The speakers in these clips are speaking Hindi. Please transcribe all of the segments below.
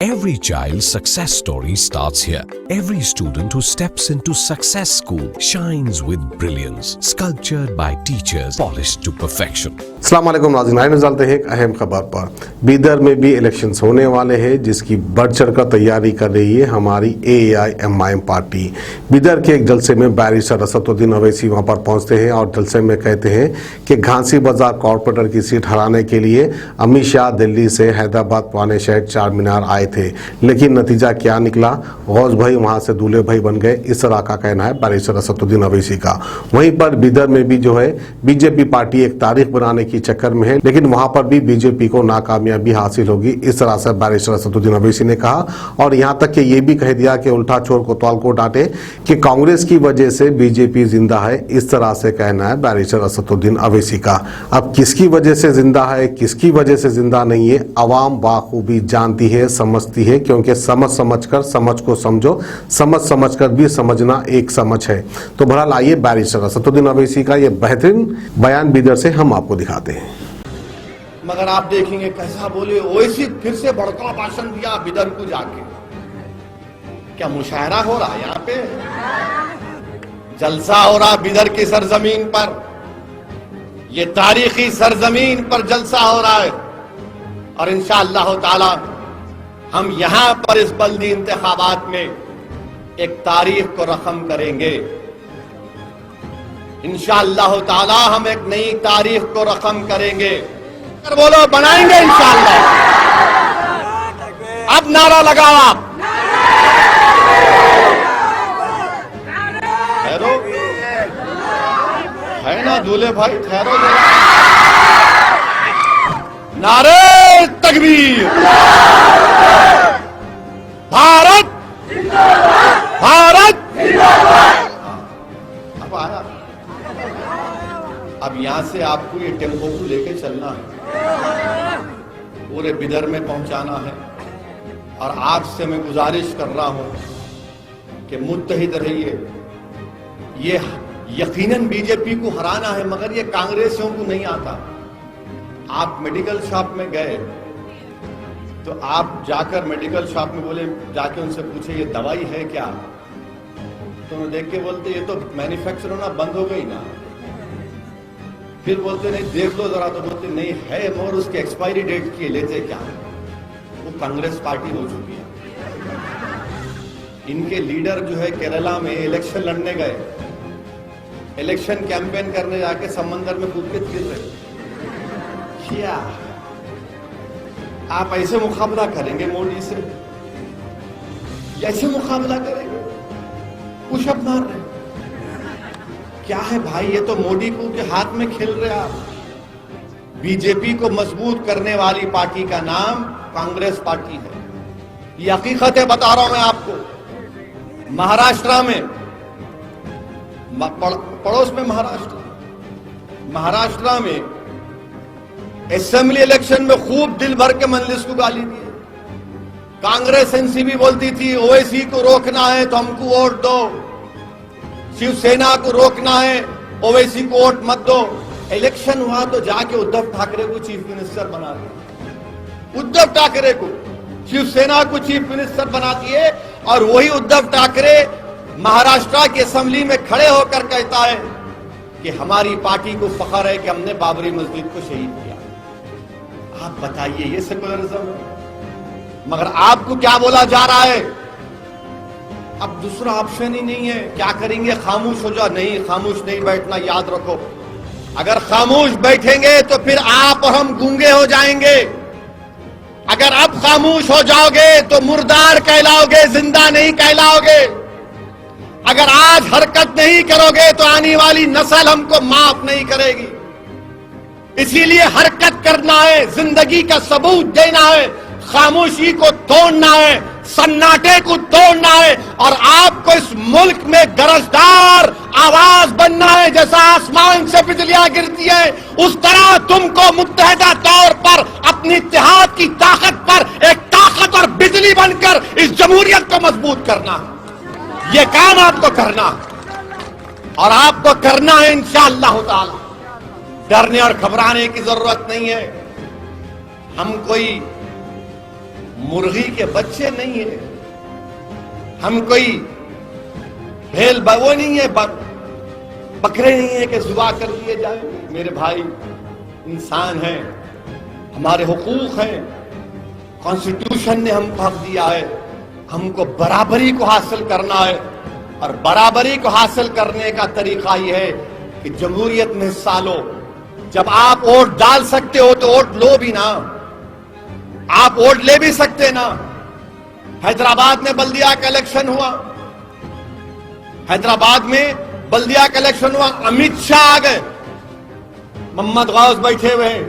Every child's success story starts here. Every student who steps into Success School shines with brilliance, sculptured by teachers, polished to perfection. अस्सलाम वालेकुम नाज़रीन, आइए नज़र डालते हैं एक अहम खबर पर। बीदर में भी इलेक्शंस होने वाले हैं, जिसकी बढ़ चढ़कर तैयारी कर रही है हमारी AAI-MIM पार्टी। बीदर के एक जलसे में बैरिस्टर असदुद्दीन अवैसी वहां पर पहुंचते हैं और जलसे में कहते हैं कि घांसी बाजार कॉरपोरेटर की सीट हराने के लिए अमित शाह दिल्ली से हैदराबाद पुराने शहर चार मीनार आए थे, लेकिन नतीजा क्या निकला? गौस भाई वहां से दूल्हे भाई बन गए, इस तरह का कहना है बैरिस्टर असदुद्दीन अवैसी का। वहीं पर बीदर में भी जो है बीजेपी पार्टी एक तारीख बनाने की चक्कर में है, लेकिन वहां पर भी बीजेपी को नाकामयाबी हासिल होगी, इस तरह से बैरिस्टर असदुद्दीन अवैसी ने कहा। और यहां तक कि ये भी कह दिया कि उल्टा चोर कोतवाल को डांटे, कि कांग्रेस की वजह से बीजेपी जिंदा है, इस तरह से कहना है बैरिस्टर असदुद्दीन अवैसी का। अब किसकी वजह से जिंदा है, किसकी वजह से जिंदा नहीं है, अवाम बाखूबी जानती है, समझती है, क्योंकि समझ समझकर समझ को समझो, समझ समझकर भी समझना एक समझ है। तो बहरहाल आइए बैरिस्टर असदुद्दीन अवैसी का ये बेहतरीन बयान बीदर से हम आपको दिखाते हैं। मगर आप देखेंगे कैसा बोले, ओवैसी फिर से बड़का भाषण दिया बिदर को जाके। क्या मुशायरा हो रहा है यहाँ पे? जलसा हो रहा बिदर की सरजमीन पर, ये तारीखी सरजमीन पर जलसा हो रहा है। और इंशाअल्लाह ताला हम यहां पर इस बल्दी इंतखाबात में एक तारीख को रकम करेंगे। इंशाअल्लाह ताला हम एक नई तारीख को रकम करेंगे। बोलो बनाएंगे इंशाअल्लाह। अब नारा लगाओ आप। ठहरो, है ना दूल्हे भाई, ठहरो। नारे तकबीर, भारत भारत। अब आया, अब यहां से आपको ये टेम्पो को लेके चलना है, पूरे बिदर में पहुंचाना है। और आपसे मैं गुजारिश कर रहा हूं कि मुत्तहिद रहिए। ये यकीनन बीजेपी को हराना है, मगर ये कांग्रेसियों को नहीं आता। आप मेडिकल शॉप में गए तो आप जाकर मेडिकल शॉप में बोले, जाके उनसे पूछे ये दवाई है क्या? तो उन्हें देख के बोलते ये तो मैन्युफैक्चर होना बंद हो गई ना। फिर बोलते नहीं देख लो जरा, तो बोलते नहीं है और उसकी एक्सपायरी डेट की लेते क्या? वो कांग्रेस पार्टी हो चुकी है। इनके लीडर जो है केरला में इलेक्शन लड़ने गए, इलेक्शन कैंपेन करने जाके समंदर में कूद के गिर रहे। क्या आप ऐसे मुकाबला करेंगे मोदी से? ऐसे मुकाबला करेंगे? पुशअप मार रहे क्या है भाई? ये तो मोदी को के हाथ में खेल रहे आप। बीजेपी को मजबूत करने वाली पार्टी का नाम कांग्रेस पार्टी है। ये हकीकतें बता रहा हूं मैं आपको। महाराष्ट्र में, पड़ोस में महाराष्ट्र में असेंबली इलेक्शन में खूब दिल भर के मजलिस को गाली दी। कांग्रेस एनसीपी बोलती थी ओवैसी को रोकना है तो हमको वोट दो, शिवसेना को रोकना है ओवैसी को वोट मत दो। इलेक्शन हुआ तो जाके उद्धव ठाकरे को चीफ मिनिस्टर बना दिया। उद्धव ठाकरे को, शिवसेना को चीफ मिनिस्टर बना दिए। और वही उद्धव ठाकरे महाराष्ट्र की असेंबली में खड़े होकर कहता है कि हमारी पार्टी को फख्र है कि हमने बाबरी मस्जिद को शहीद किया। आप बताइए ये सेकुलरिज्म है? मगर आपको क्या बोला जा रहा है? अब दूसरा ऑप्शन ही नहीं है। क्या करेंगे? खामोश हो जाओ? नहीं, खामोश नहीं बैठना, याद रखो। अगर खामोश बैठेंगे तो फिर आप और हम गूंगे हो जाएंगे। अगर अब खामोश हो जाओगे तो मुर्दार कहलाओगे, जिंदा नहीं कहलाओगे। अगर आज हरकत नहीं करोगे तो आने वाली नस्ल हमको माफ नहीं करेगी। इसीलिए हरकत करना है, जिंदगी का सबूत देना है, खामोशी को तोड़ना है, सन्नाटे को तोड़ना है। और आपको इस मुल्क में गरजदार आवाज बनना है। जैसा आसमान से बिजलियां गिरती है, उस तरह तुमको मुत्तहिदा तौर पर अपनी इत्तेहाद की ताकत पर एक ताकत और बिजली बनकर इस जमहूरियत को मजबूत करना। ये काम आपको करना, और आपको करना है इंशाअल्लाह ताला। डरने और घबराने की जरूरत नहीं है। हम कोई मुर्गी के बच्चे नहीं है, हम कोई भेल वो नहीं है, बकरे नहीं है कि जुबा कर दिए जाए। मेरे भाई इंसान हैं, हमारे हुकूक हैं, कॉन्स्टिट्यूशन ने हमको हक दिया है, हमको बराबरी को हासिल करना है। और बराबरी को हासिल करने का तरीका यह है कि जमहूरियत में हिस्सा लो। जब आप वोट डाल सकते हो तो वोट लो भी ना, आप वोट ले भी सकते ना। हैदराबाद में बल्दिया का इलेक्शन हुआ, हैदराबाद में बल्दिया का इलेक्शन हुआ, अमित शाह आ गए, मोहम्मद गौस बैठे हुए हैं,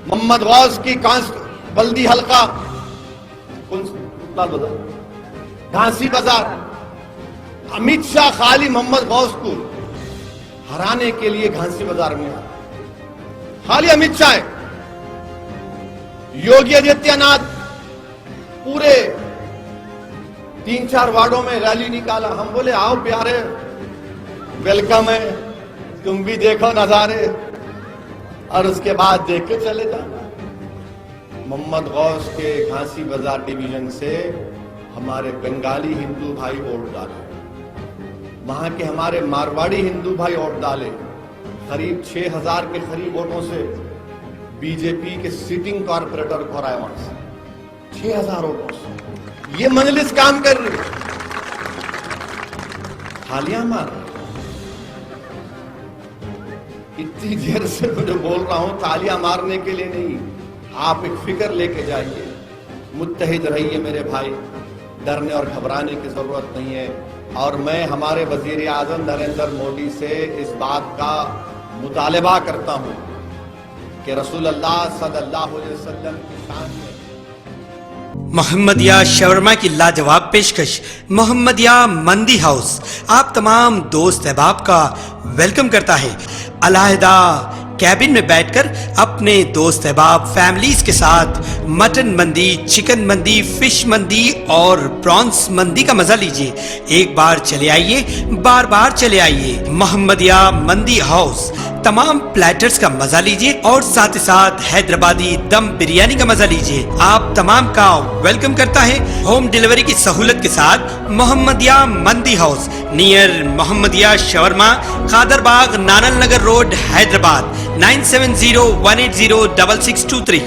मोहम्मद गौस की बल्दी हल्का घासी बाजार, अमित शाह खाली मोहम्मद गौस को हराने के लिए घासी बाजार में आए, खाली अमित शाह। योगी आदित्यनाथ पूरे 3-4 वार्डों में रैली निकाला। हम बोले आओ प्यारे, वेलकम है, तुम भी देखो नजारे और उसके बाद देख के चले जाना। मोहम्मद गौस के घासी बाजार डिवीजन से हमारे बंगाली हिंदू भाई वोट डाले, वहां के हमारे मारवाड़ी हिंदू भाई वोट डाले। करीब 6000 के करीब वोटों से बीजेपी के सिटिंग कॉर्पोरेटर को हराया वहां से 6000 वोटों से। ये मजलिस काम कर रही, तालियां मार। इतनी देर से मैं जो बोल रहा हूं तालियां मारने के लिए नहीं, आप एक फिक्र लेके जाइए, मुत्तहिद रहिए मेरे भाई, डरने और घबराने की जरूरत नहीं है। और मैं हमारे वजीर आजम नरेंद्र मोदी से इस बात का मुतालबा करता हूं कि रसूलुल्लाह सल्लल्लाहु अलैहि वसल्लम की शान में मोहम्मदिया शवरमा की लाजवाब पेशकश मोहम्मदिया मंदी हाउस आप तमाम दोस्त अहबाब का वेलकम करता है। अलहदा कैबिन में बैठकर अपने दोस्त अहबाब फैमिलीज के साथ मटन मंदी, चिकन मंदी, फिश मंदी और प्रॉन्स मंदी का मजा लीजिए। एक बार चले आइए, बार बार चले आइए। मोहम्मदिया मंदी हाउस तमाम प्लेटर्स का मजा लीजिए और साथ ही साथ हैदराबादी दम बिरयानी का मजा लीजिए। आप तमाम का वेलकम करता है होम डिलीवरी की सहूलत के साथ मोहम्मदिया मंदी house near Mohammadia shawarma, Kadarbagh, नानल नगर रोड, हैदराबाद 9701806623।